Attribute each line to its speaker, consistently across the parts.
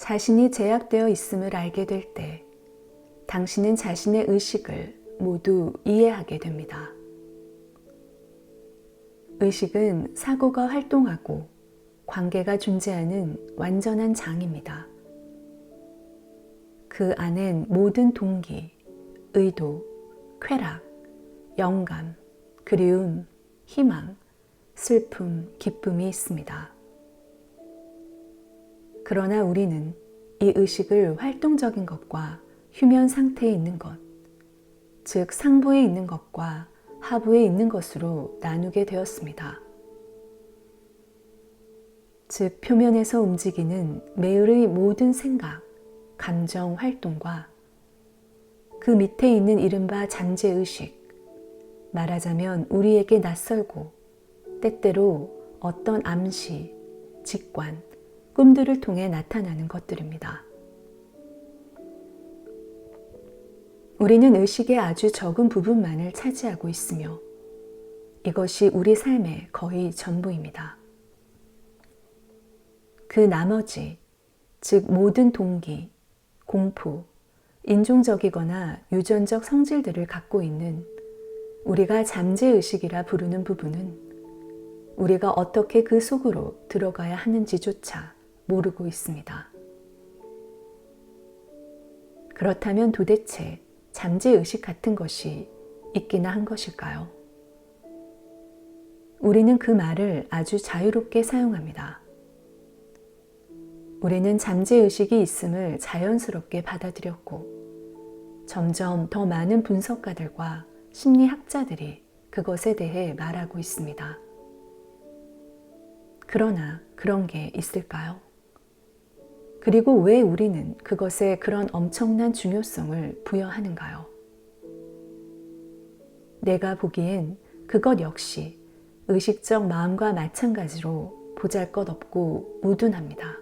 Speaker 1: 자신이 제약되어 있음을 알게 될 때 당신은 자신의 의식을 모두 이해하게 됩니다. 의식은 사고가 활동하고 관계가 존재하는 완전한 장입니다. 그 안엔 모든 동기, 의도, 쾌락, 영감, 그리움, 희망, 슬픔, 기쁨이 있습니다. 그러나 우리는 이 의식을 활동적인 것과 휴면 상태에 있는 것, 즉 상부에 있는 것과 하부에 있는 것으로 나누게 되었습니다. 즉 표면에서 움직이는 매일의 모든 생각, 감정 활동과 그 밑에 있는 이른바 잠재의식, 말하자면 우리에게 낯설고 때때로 어떤 암시, 직관, 꿈들을 통해 나타나는 것들입니다. 우리는 의식의 아주 적은 부분만을 차지하고 있으며 이것이 우리 삶의 거의 전부입니다. 그 나머지, 즉 모든 동기, 공포, 인종적이거나 유전적 성질들을 갖고 있는 우리가 잠재의식이라 부르는 부분은 우리가 어떻게 그 속으로 들어가야 하는지조차 모르고 있습니다. 그렇다면 도대체 잠재의식 같은 것이 있기나 한 것일까요? 우리는 그 말을 아주 자유롭게 사용합니다. 우리는 잠재의식이 있음을 자연스럽게 받아들였고 점점 더 많은 분석가들과 심리학자들이 그것에 대해 말하고 있습니다. 그러나 그런 게 있을까요? 그리고 왜 우리는 그것에 그런 엄청난 중요성을 부여하는가요? 내가 보기엔 그것 역시 의식적 마음과 마찬가지로 보잘것없고 무둔합니다.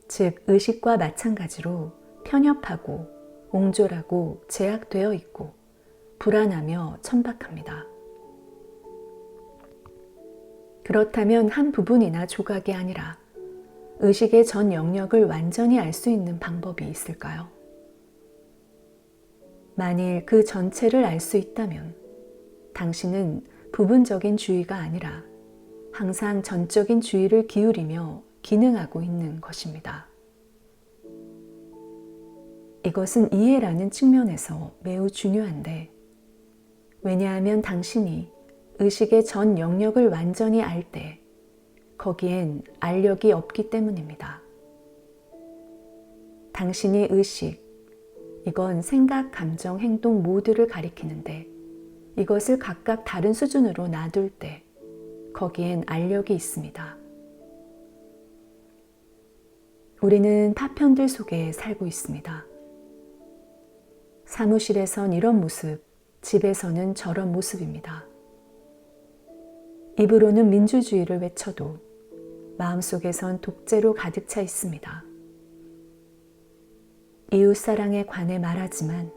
Speaker 1: 즉 의식과 마찬가지로 편협하고 옹졸하고 제약되어 있고 불안하며 천박합니다. 그렇다면 한 부분이나 조각이 아니라 의식의 전 영역을 완전히 알 수 있는 방법이 있을까요? 만일 그 전체를 알 수 있다면 당신은 부분적인 주의가 아니라 항상 전적인 주의를 기울이며 기능하고 있는 것입니다. 이것은 이해라는 측면에서 매우 중요한데 왜냐하면 당신이 의식의 전 영역을 완전히 알 때 거기엔 알력이 없기 때문입니다. 당신이 의식, 이건 생각, 감정, 행동 모두를 가리키는데 이것을 각각 다른 수준으로 놔둘 때 거기엔 알력이 있습니다. 우리는 파편들 속에 살고 있습니다. 사무실에선 이런 모습, 집에서는 저런 모습입니다. 입으로는 민주주의를 외쳐도 마음속에선 독재로 가득 차 있습니다. 이웃사랑에 관해 말하지만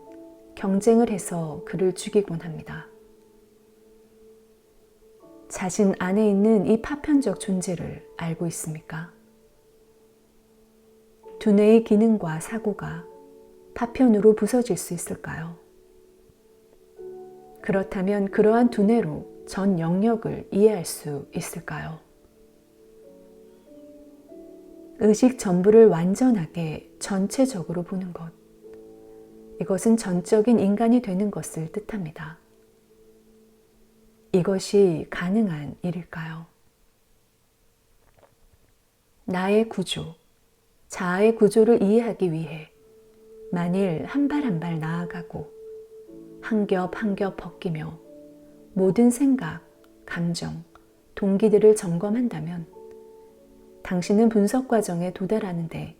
Speaker 1: 경쟁을 해서 그를 죽이곤 합니다. 자신 안에 있는 이 파편적 존재를 알고 있습니까? 두뇌의 기능과 사고가 파편으로 부서질 수 있을까요? 그렇다면 그러한 두뇌로 전 영역을 이해할 수 있을까요? 의식 전부를 완전하게 전체적으로 보는 것. 이것은 전적인 인간이 되는 것을 뜻합니다. 이것이 가능한 일일까요? 나의 구조, 자아의 구조를 이해하기 위해 만일 한 발 한 발 나아가고 한 겹 한 겹 벗기며 모든 생각, 감정, 동기들을 점검한다면 당신은 분석 과정에 도달하는데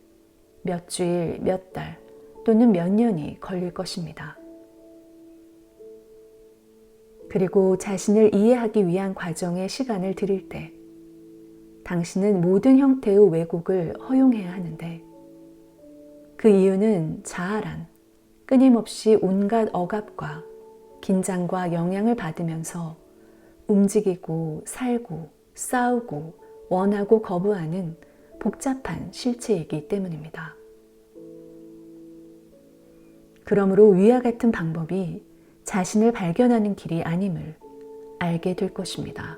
Speaker 1: 몇 주일, 몇 달 또는 몇 년이 걸릴 것입니다. 그리고 자신을 이해하기 위한 과정에 시간을 들일 때 당신은 모든 형태의 왜곡을 허용해야 하는데 그 이유는 자아란 끊임없이 온갖 억압과 긴장과 영향을 받으면서 움직이고 살고 싸우고 원하고 거부하는 복잡한 실체이기 때문입니다. 그러므로 위와 같은 방법이 자신을 발견하는 길이 아님을 알게 될 것입니다.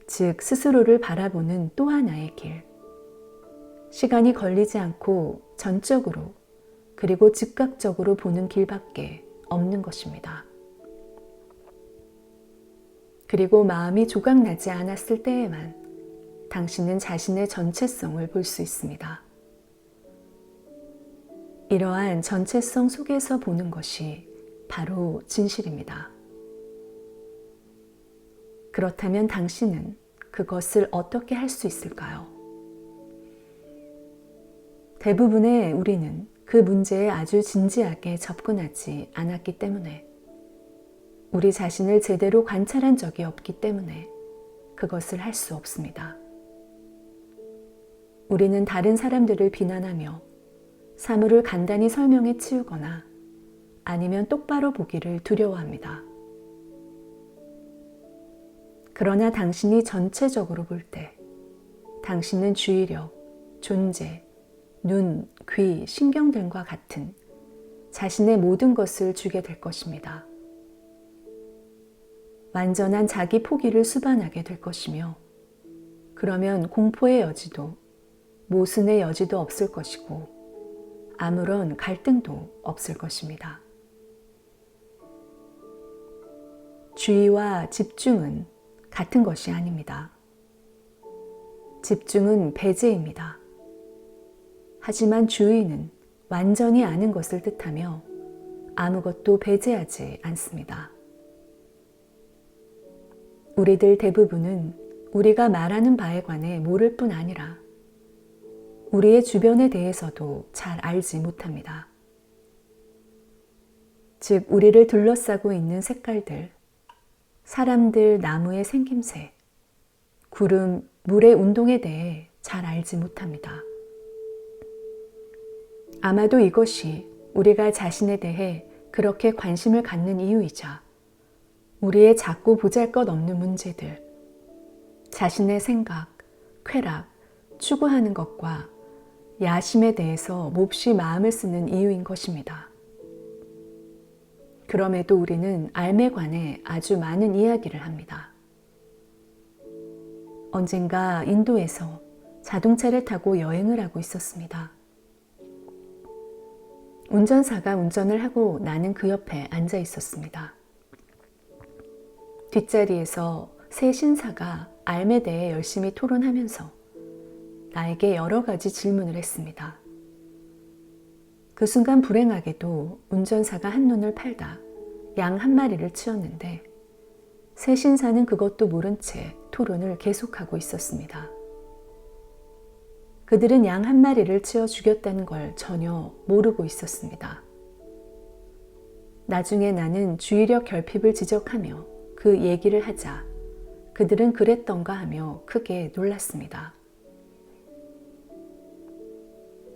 Speaker 1: 즉, 스스로를 바라보는 또 하나의 길. 시간이 걸리지 않고 전적으로 그리고 즉각적으로 보는 길밖에 없는 것입니다. 그리고 마음이 조각나지 않았을 때에만 당신은 자신의 전체성을 볼 수 있습니다. 이러한 전체성 속에서 보는 것이 바로 진실입니다. 그렇다면 당신은 그것을 어떻게 할 수 있을까요? 대부분의 우리는 그 문제에 아주 진지하게 접근하지 않았기 때문에, 우리 자신을 제대로 관찰한 적이 없기 때문에 그것을 할 수 없습니다. 우리는 다른 사람들을 비난하며 사물을 간단히 설명해 치우거나 아니면 똑바로 보기를 두려워합니다. 그러나 당신이 전체적으로 볼 때 당신은 주의력, 존재, 눈, 귀, 신경 등과 같은 자신의 모든 것을 주게 될 것입니다. 완전한 자기 포기를 수반하게 될 것이며, 그러면 공포의 여지도 모순의 여지도 없을 것이고 아무런 갈등도 없을 것입니다. 주의와 집중은 같은 것이 아닙니다. 집중은 배제입니다. 하지만 주의는 완전히 아는 것을 뜻하며 아무것도 배제하지 않습니다. 우리들 대부분은 우리가 말하는 바에 관해 모를 뿐 아니라 우리의 주변에 대해서도 잘 알지 못합니다. 즉, 우리를 둘러싸고 있는 색깔들, 사람들, 나무의 생김새, 구름, 물의 운동에 대해 잘 알지 못합니다. 아마도 이것이 우리가 자신에 대해 그렇게 관심을 갖는 이유이자 우리의 작고 보잘것없는 문제들, 자신의 생각, 쾌락, 추구하는 것과 야심에 대해서 몹시 마음을 쓰는 이유인 것입니다. 그럼에도 우리는 삶에 관해 아주 많은 이야기를 합니다. 언젠가 인도에서 자동차를 타고 여행을 하고 있었습니다. 운전사가 운전을 하고 나는 그 옆에 앉아 있었습니다. 뒷자리에서 새 신사가 삶에 대해 열심히 토론하면서 나에게 여러 가지 질문을 했습니다. 그 순간 불행하게도 운전사가 한눈을 팔다 양 한 마리를 치었는데, 새 신사는 그것도 모른 채 토론을 계속하고 있었습니다. 그들은 양 한 마리를 치어 죽였다는 걸 전혀 모르고 있었습니다. 나중에 나는 주의력 결핍을 지적하며 그 얘기를 하자 그들은 그랬던가 하며 크게 놀랐습니다.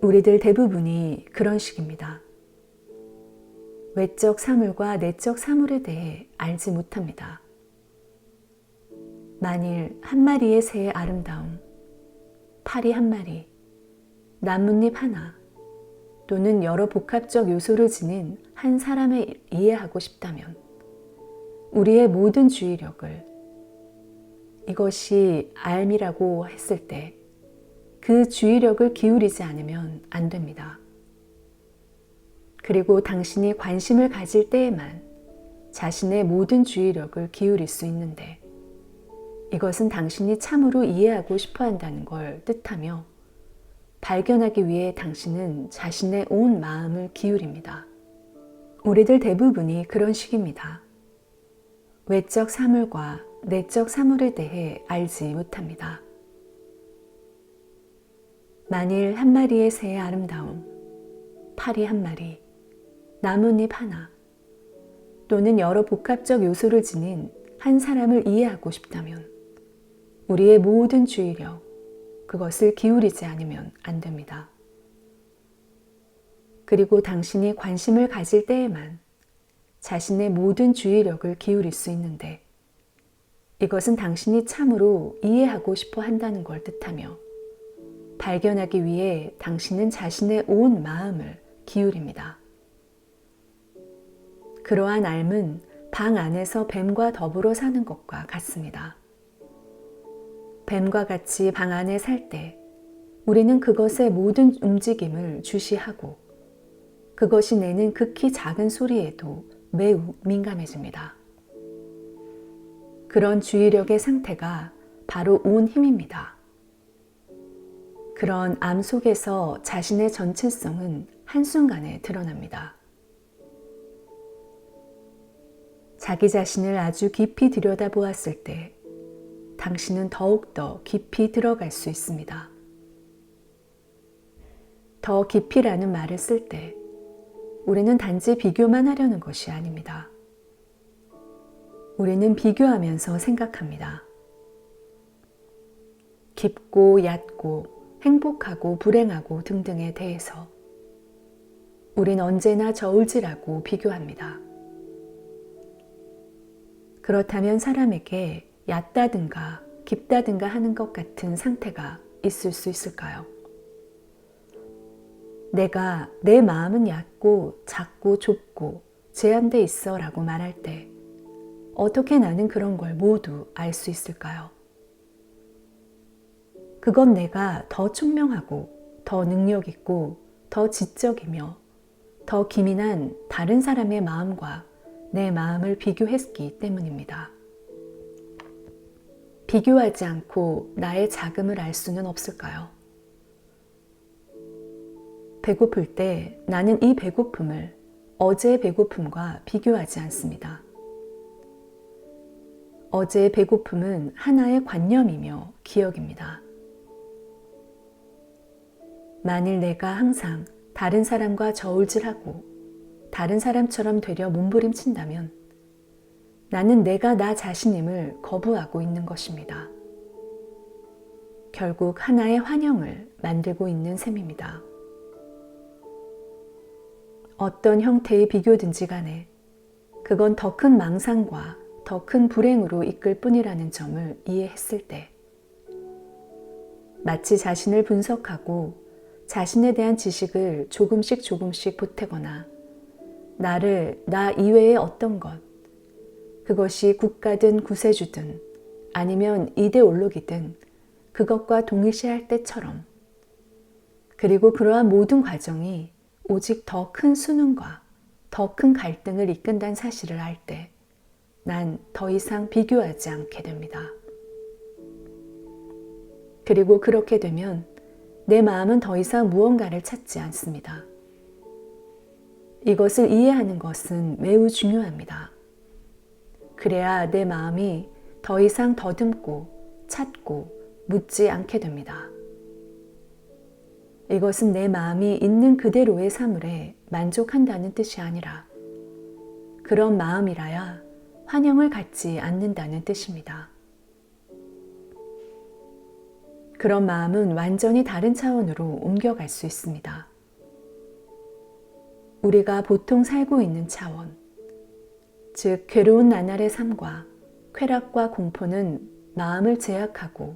Speaker 1: 우리들 대부분이 그런 식입니다. 외적 사물과 내적 사물에 대해 알지 못합니다. 만일 한 마리의 새의 아름다움, 파리 한 마리, 나뭇잎 하나, 또는 여러 복합적 요소를 지닌 한 사람을 이해하고 싶다면 우리의 모든 주의력을 이것이 알미라고 했을 때 그 주의력을 기울이지 않으면 안 됩니다. 그리고 당신이 관심을 가질 때에만 자신의 모든 주의력을 기울일 수 있는데, 이것은 당신이 참으로 이해하고 싶어 한다는 걸 뜻하며 발견하기 위해 당신은 자신의 온 마음을 기울입니다. 우리들 대부분이 그런 식입니다. 외적 사물과 내적 사물에 대해 알지 못합니다. 만일 한 마리의 새의 아름다움, 파리 한 마리, 나뭇잎 하나, 또는 여러 복합적 요소를 지닌 한 사람을 이해하고 싶다면 우리의 모든 주의력, 그것을 기울이지 않으면 안 됩니다. 그리고 당신이 관심을 가질 때에만 자신의 모든 주의력을 기울일 수 있는데, 이것은 당신이 참으로 이해하고 싶어 한다는 걸 뜻하며 발견하기 위해 당신은 자신의 온 마음을 기울입니다. 그러한 삶은 방 안에서 뱀과 더불어 사는 것과 같습니다. 뱀과 같이 방 안에 살 때 우리는 그것의 모든 움직임을 주시하고 그것이 내는 극히 작은 소리에도 매우 민감해집니다. 그런 주의력의 상태가 바로 온 힘입니다. 그런 암 속에서 자신의 전체성은 한순간에 드러납니다. 자기 자신을 아주 깊이 들여다보았을 때 당신은 더욱더 깊이 들어갈 수 있습니다. 더 깊이라는 말을 쓸 때 우리는 단지 비교만 하려는 것이 아닙니다. 우리는 비교하면서 생각합니다. 깊고 얕고 행복하고 불행하고 등등에 대해서 우린 언제나 저울질하고 비교합니다. 그렇다면 사람에게 얕다든가 깊다든가 하는 것 같은 상태가 있을 수 있을까요? 내가 내 마음은 얕고 작고 좁고 제한돼 있어 라고 말할 때 어떻게 나는 그런 걸 모두 알 수 있을까요? 그건 내가 더 총명하고 더 능력 있고 더 지적이며 더 기민한 다른 사람의 마음과 내 마음을 비교했기 때문입니다. 비교하지 않고 나의 작음을 알 수는 없을까요? 배고플 때 나는 이 배고픔을 어제의 배고픔과 비교하지 않습니다. 어제의 배고픔은 하나의 관념이며 기억입니다. 만일 내가 항상 다른 사람과 저울질하고 다른 사람처럼 되려 몸부림친다면 나는 내가 나 자신임을 거부하고 있는 것입니다. 결국 하나의 환영을 만들고 있는 셈입니다. 어떤 형태의 비교든지 간에 그건 더 큰 망상과 더 큰 불행으로 이끌 뿐이라는 점을 이해했을 때 마치 자신을 분석하고 자신에 대한 지식을 조금씩 보태거나 나를 나 이외의 어떤 것, 그것이 국가든 구세주든 아니면 이데올로기든 그것과 동일시할 때처럼 그리고 그러한 모든 과정이 오직 더 큰 수능과 더 큰 갈등을 이끈다는 사실을 알 때 난 더 이상 비교하지 않게 됩니다. 그리고 그렇게 되면 내 마음은 더 이상 무언가를 찾지 않습니다. 이것을 이해하는 것은 매우 중요합니다. 그래야 내 마음이 더 이상 더듬고 찾고 묻지 않게 됩니다. 이것은 내 마음이 있는 그대로의 사물에 만족한다는 뜻이 아니라 그런 마음이라야 환영을 갖지 않는다는 뜻입니다. 그런 마음은 완전히 다른 차원으로 옮겨갈 수 있습니다. 우리가 보통 살고 있는 차원, 즉 괴로운 나날의 삶과 쾌락과 공포는 마음을 제약하고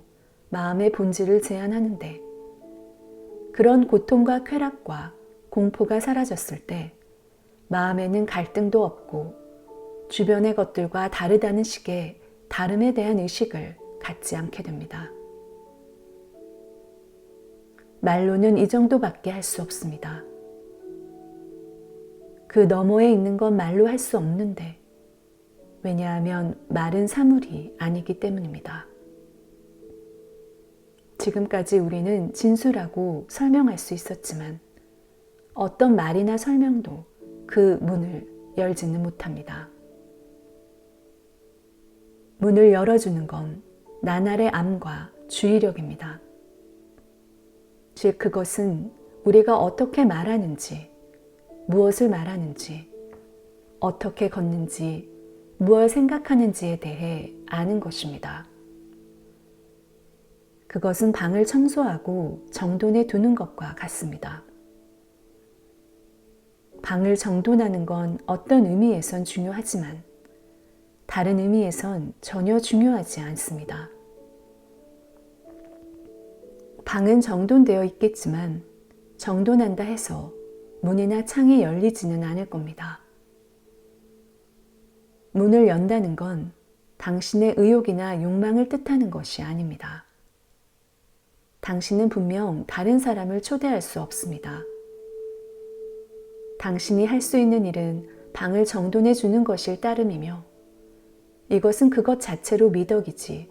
Speaker 1: 마음의 본질을 제한하는데 그런 고통과 쾌락과 공포가 사라졌을 때 마음에는 갈등도 없고 주변의 것들과 다르다는 식의 다름에 대한 의식을 갖지 않게 됩니다. 말로는 이 정도밖에 할 수 없습니다. 그 너머에 있는 건 말로 할 수 없는데 왜냐하면 말은 사물이 아니기 때문입니다. 지금까지 우리는 진술하고 설명할 수 있었지만 어떤 말이나 설명도 그 문을 열지는 못합니다. 문을 열어주는 건 나날의 암과 주의력입니다. 즉 그것은 우리가 어떻게 말하는지, 무엇을 말하는지, 어떻게 걷는지, 무엇을 생각하는지에 대해 아는 것입니다. 그것은 방을 청소하고 정돈해 두는 것과 같습니다. 방을 정돈하는 건 어떤 의미에선 중요하지만 다른 의미에선 전혀 중요하지 않습니다. 방은 정돈되어 있겠지만 정돈한다 해서 문이나 창이 열리지는 않을 겁니다. 문을 연다는 건 당신의 의욕이나 욕망을 뜻하는 것이 아닙니다. 당신은 분명 다른 사람을 초대할 수 없습니다. 당신이 할 수 있는 일은 방을 정돈해 주는 것일 따름이며 이것은 그것 자체로 미덕이지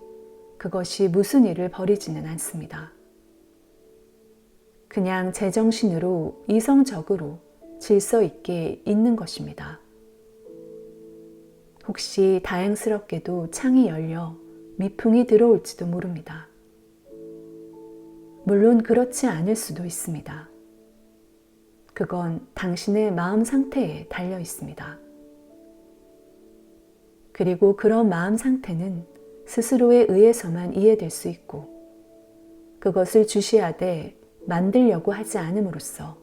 Speaker 1: 그것이 무슨 일을 벌이지는 않습니다. 그냥 제정신으로 이성적으로 질서 있게 있는 것입니다. 혹시 다행스럽게도 창이 열려 미풍이 들어올지도 모릅니다. 물론 그렇지 않을 수도 있습니다. 그건 당신의 마음 상태에 달려 있습니다. 그리고 그런 마음 상태는 스스로에 의해서만 이해될 수 있고 그것을 주시하되 만들려고 하지 않음으로써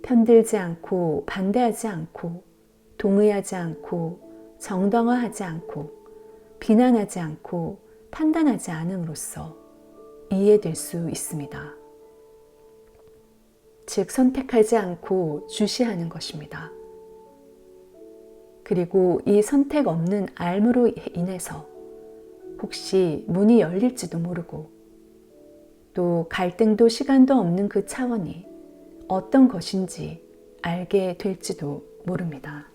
Speaker 1: 편들지 않고 반대하지 않고 동의하지 않고 정당화하지 않고 비난하지 않고 판단하지 않음으로써 이해될 수 있습니다. 즉 선택하지 않고 주시하는 것입니다. 그리고 이 선택 없는 알므로 인해서 혹시 문이 열릴지도 모르고 또 갈등도 시간도 없는 그 차원이 어떤 것인지 알게 될지도 모릅니다.